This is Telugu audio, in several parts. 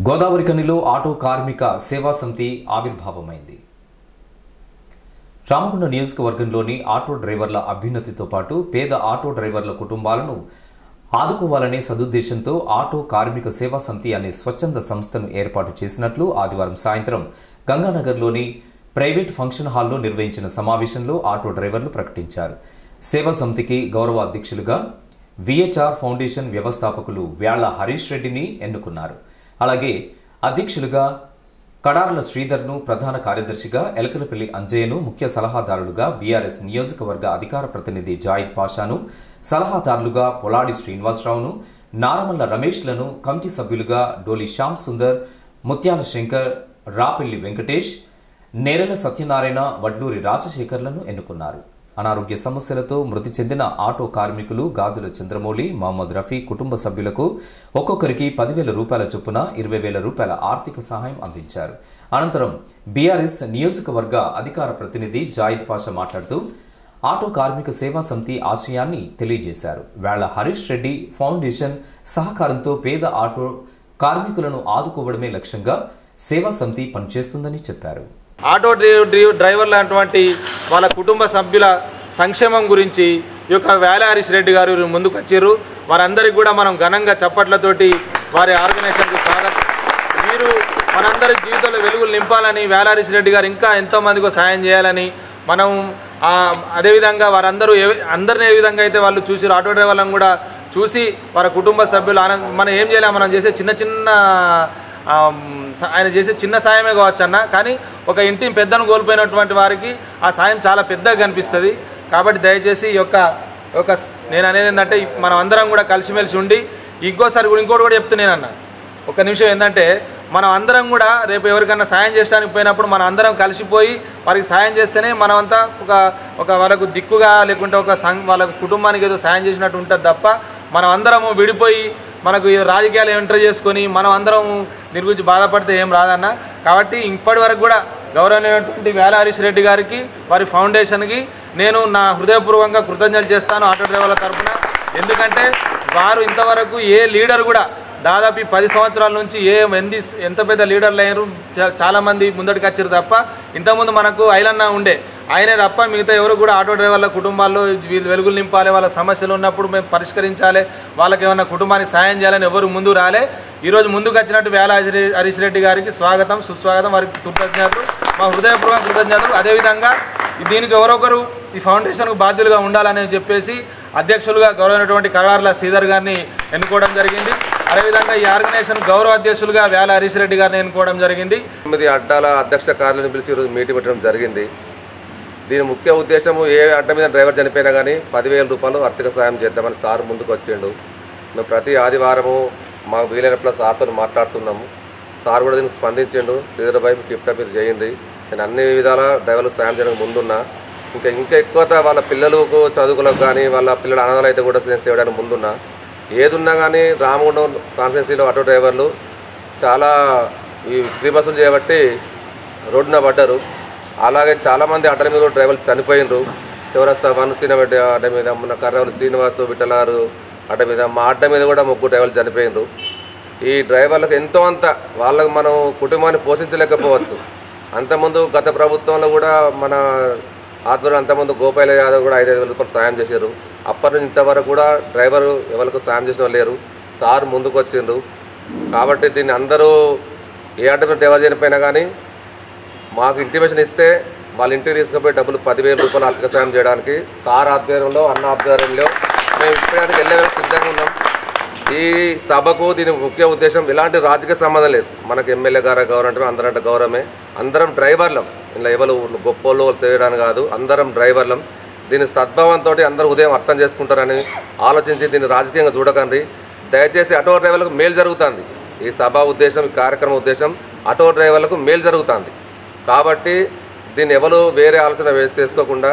గోదావరి కనిలో ఆటో కార్మిక సేవా సమితి ఆవిర్భావమైంది. రామగుండ నియోజకవర్గంలోని ఆటో డ్రైవర్ల అభ్యున్నతితో పాటు పేద ఆటో డ్రైవర్ల కుటుంబాలను ఆదుకోవాలనే సదుద్దేశంతో ఆటో కార్మిక సేవా సమితి అనే స్వచ్ఛంద సంస్థను ఏర్పాటు చేసినట్లు ఆదివారం సాయంత్రం గంగానగర్లోని ప్రైవేట్ ఫంక్షన్ హాల్లో నిర్వహించిన సమావేశంలో ఆటో డ్రైవర్లు ప్రకటించారు. సేవా సమితికి గౌరవ అధ్యక్షులుగా విహెచ్ఆర్ ఫౌండేషన్ వ్యవస్థాపకులు వ్యాళ్ల హరీష్ రెడ్డిని ఎన్నుకున్నారు. అలాగే అధ్యక్షులుగా కడార్ల శ్రీధర్ను, ప్రధాన కార్యదర్శిగా ఎలకలపల్లి అంజయ్యను, ముఖ్య సలహాదారులుగా బీఆర్ఎస్ నియోజకవర్గ అధికార ప్రతినిధి జాయిద్ పాషాను, సలహాదారులుగా పొలాడి శ్రీనివాసరావును, నారమల్ల రమేష్లను, కమిటీ సభ్యులుగా డోలి శ్యామ్ సుందర్, ముత్యాల శంకర్, రాపెల్లి వెంకటేష్, నేరెల సత్యనారాయణ, వడ్లూరి రాజశేఖర్లను ఎన్నుకున్నారు. అనారోగ్య సమస్యలతో మృతి చెందిన ఆటో కార్మికులు గాజుల చంద్రమౌళి, మహమ్మద్ రఫీ కుటుంబ సభ్యులకు ఒక్కొక్కరికి 10,000 రూపాయల చొప్పున 20,000 రూపాయల ఆర్థిక సహాయం అందించారు. అనంతరం బీఆర్ఎస్ నియోజకవర్గ అధికార ప్రతినిధి జాయిద్ పాషా మాట్లాడుతూ ఆటో కార్మిక సేవా సమితి ఆశయాన్ని తెలియజేశారు. వేళ్ల హరీష్ రెడ్డి ఫౌండేషన్ సహకారంతో పేద ఆటో కార్మికులను ఆదుకోవడమే లక్ష్యంగా సేవా సమితి పనిచేస్తుందని చెప్పారు. ఆటో డ్రైవర్లు అటువంటి వాళ్ళ కుటుంబ సభ్యుల సంక్షేమం గురించి ఈ యొక్క వేళ్ల హరీష్ రెడ్డి గారు ముందుకు వచ్చారు. వారందరికీ కూడా మనం ఘనంగా చప్పట్లతోటి వారి ఆర్గనైజేషన్కు స్వాగతం. వీరు మనందరి జీవితంలో వెలుగులు నింపాలని, వేళ్ల హరీష్ రెడ్డి గారు ఇంకా ఎంతోమందికి సాయం చేయాలని మనం అదేవిధంగా వారందరూ అందరిని ఏ విధంగా అయితే వాళ్ళు చూసి ఆటో డ్రైవర్లను కూడా చూసి వారి కుటుంబ సభ్యులు మనం ఏం చేయాలి, మనం చేసే చిన్న ఆయన చేసే చిన్న సాయమే కావచ్చు అన్న, కానీ ఒక ఇంటిని పెద్దను కోల్పోయినటువంటి వారికి ఆ సాయం చాలా పెద్దగా కనిపిస్తుంది. కాబట్టి దయచేసి ఈ యొక్క నేను అనేది ఏంటంటే మనం అందరం కూడా కలిసిమెలిసి ఉండి ఇంకోటి కూడా చెప్తున్నానన్న ఒక నిమిషం ఏంటంటే మనం అందరం కూడా రేపు ఎవరికన్నా సాయం చేయడానికి పోయినప్పుడు మనం అందరం కలిసిపోయి వారికి సాయం చేస్తేనే మనమంతా ఒక వాళ్ళకు దిక్కుగా లేకుంటే వాళ్ళ కుటుంబానికి ఏదో సాయం చేసినట్టు ఉంటుంది తప్ప మనం అందరము విడిపోయి మనకు రాజకీయాలు ఎంటర్ చేసుకొని మనం అందరం దీని గురించి బాధపడితే ఏం రాదన్న. కాబట్టి ఇప్పటి వరకు కూడా గౌరవనీయమైనటువంటి వేళ్ల హరీష్ రెడ్డి గారికి, వారి ఫౌండేషన్కి నేను నా హృదయపూర్వకంగా కృతజ్ఞతలు చేస్తాను ఆటో డ్రైవర్ల తరఫున. ఎందుకంటే వారు ఇంతవరకు ఏ లీడర్ కూడా దాదాపు 10 సంవత్సరాల నుంచి ఎంత పెద్ద లీడర్లు అయ్యారు, చాలామంది ముందటికి వచ్చారు తప్ప ఇంతకుముందు మనకు ఐలన్న ఉండే ఆయనే తప్ప మిగతా ఎవరు కూడా ఆటో డ్రైవర్ల కుటుంబాల్లో వెలుగులు నింపాలి, వాళ్ళ సమస్యలు ఉన్నప్పుడు మేము పరిష్కరించాలి, వాళ్ళకి ఏమైనా కుటుంబానికి సాయం చేయాలని ఎవరు ముందు రాలే. ఈరోజు ముందుకు వచ్చినట్టు వేళ్ల హరీష్ రెడ్డి గారికి స్వాగతం, సుస్వాగతం, వారికి కృతజ్ఞతలు, మా హృదయపూర్వక కృతజ్ఞతలు. అదేవిధంగా దీనికి ఎవరొకరు ఈ ఫౌండేషన్కు బాధ్యులుగా ఉండాలని చెప్పేసి అధ్యక్షులుగా గౌరవమైనటువంటి కడార్ల శ్రీధర్ గారిని ఎన్నుకోవడం జరిగింది. అదేవిధంగా ఈ ఆర్గనైజేషన్ గౌరవ అధ్యక్షులుగా వేళ్ల హరీష్ రెడ్డి గారిని ఎన్నుకోవడం జరిగింది. 9 అడ్డాల అధ్యక్ష కార్యాలయం పిలిచి ఈరోజు మీటింగ్ పెట్టడం జరిగింది. దీని ముఖ్య ఉద్దేశము ఏ అడ్డ మీద డ్రైవర్ చనిపోయినా కానీ 10,000 రూపాయలు ఆర్థిక సాయం చేద్దామని సార్ ముందుకు వచ్చిండు. మేము ప్రతి ఆదివారము మాకు వీలైనప్పుడు సార్తో మాట్లాడుతున్నాము. సార్ కూడా దీనికి స్పందించిండు. శ్రీధర్ భాయ్ టిప్ మీరు చేయండి, నేను అన్ని విధాల డ్రైవర్లకు సాయం చేయడానికి ముందున్నా. ఇంకా ఎక్కువ వాళ్ళ పిల్లలకు చదువులకు కానీ వాళ్ళ పిల్లల అనాథాలు అయితే కూడా నేను చేయడానికి ముందున్నా. ఏది ఉన్నా కానీ రామగుండం కాన్స్టిట్యున్సీలో ఆటో డ్రైవర్లు చాలా ఈ ఫ్రీ బస్సులు చేయబట్టి రోడ్డున పడ్డారు. అలాగే చాలామంది అడ్డల మీద కూడా డ్రైవర్లు చనిపోయినరు. చివరస్తా వనసీనబెట్టి అడ్డ మీద, మొన్న కర్రవల్లి శ్రీనివాసు విఠలారు అడ్డ మీద, మా అడ్డ మీద కూడా 3 డ్రైవర్లు చనిపోయినరు. ఈ డ్రైవర్లకు ఎంతో అంత వాళ్ళకు మనం కుటుంబాన్ని పోషించలేకపోవచ్చు. అంతకుముందు గత ప్రభుత్వంలో కూడా మన ఆధ్వర్యం అంతకుముందు గోపాల యాదవ్ కూడా 5,000 రూపాయలు సాయం చేశారు. అప్పటి నుంచి ఇంతవరకు కూడా డ్రైవరు ఎవరికి సాయం చేసిన లేరు. సార్ ముందుకు వచ్చిండ్రు. కాబట్టి దీన్ని అందరూ ఏ అడ్డ డ్రైవర్ చనిపోయినా కానీ మాకు ఇంటిమేషన్ ఇస్తే వాళ్ళ ఇంటికి తీసుకుపోయి డబ్బులు 10,000 రూపాయలు ఆర్థిక సాయం చేయడానికి సార్ ఆధ్వర్యంలో, అన్న ఆధ్వర్యంలో మేము ఇప్పటికీ వెళ్ళే సిద్ధంగా ఉన్నాం. ఈ సభకు దీని ముఖ్య ఉద్దేశం ఎలాంటి రాజకీయ సంబంధం లేదు. మనకు ఎమ్మెల్యే గారు గౌరవం అందరంటే గౌరవమే. అందరం డ్రైవర్లం, ఇలా ఎవరు గొప్పోళ్ళు తెలియడానికి కాదు, అందరం డ్రైవర్లం. దీని సద్భావంతో అందరూ ఉదయం అర్థం చేసుకుంటారని ఆలోచించి దీన్ని రాజకీయంగా చూడకండి. దయచేసి ఆటో డ్రైవర్లకు మేలు జరుగుతుంది. ఈ సభ ఉద్దేశం, ఈ కార్యక్రమం ఉద్దేశం ఆటో డ్రైవర్లకు మేలు జరుగుతుంది. కాబట్టి దీన్ని ఎవరు వేరే ఆలోచన చేసుకోకుండా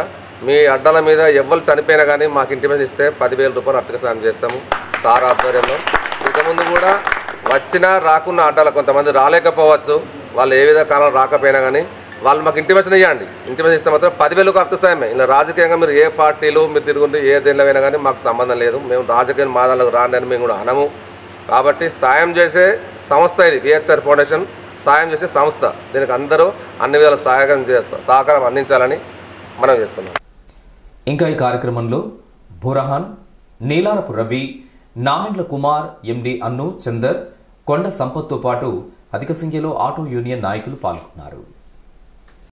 మీ అడ్డాల మీద ఎవరు చనిపోయినా కానీ మాకు ఇంటిమేషన్ ఇస్తే 10,000 రూపాయలు ఆర్థిక సాయం చేస్తాము సార్ ఆధ్వర్యంలో. ఇంతకుముందు కూడా వచ్చినా రాకున్న అడ్డాల కొంతమంది రాలేకపోవచ్చు, వాళ్ళు ఏ విధంగా కాలం రాకపోయినా కానీ వాళ్ళు మాకు ఇంటిమేషన్ ఇవ్వండి. ఇంటిమేషన్ ఇస్తే మాత్రం 10,000కు ఆర్థిక సాయమే. ఇలా రాజకీయంగా మీరు ఏ పార్టీలు మీరు తిరుగుంటే ఏ దేనిలో అయినా కానీ మాకు సంబంధం లేదు. మేము రాజకీయ మాదాలకు రాండి అని మేము కూడా అనము. కాబట్టి సాయం చేసే సంస్థ ఇది పిహెచ్ఆర్ ఫౌండేషన్ సాయం చేసే సంస్థ. దీనికి అందరూ అన్ని విధాల సహకారం అందించాలని మనం చేస్తున్నాం. ఇంకా ఈ కార్యక్రమంలో బురహాన్, నీలారపు రవి, నామిండ్ల కుమార్, ఎండి అన్ను, చందర్, కొండ సంపత్తో పాటు అధిక సంఖ్యలో ఆటో యూనియన్ నాయకులు పాల్గొన్నారు.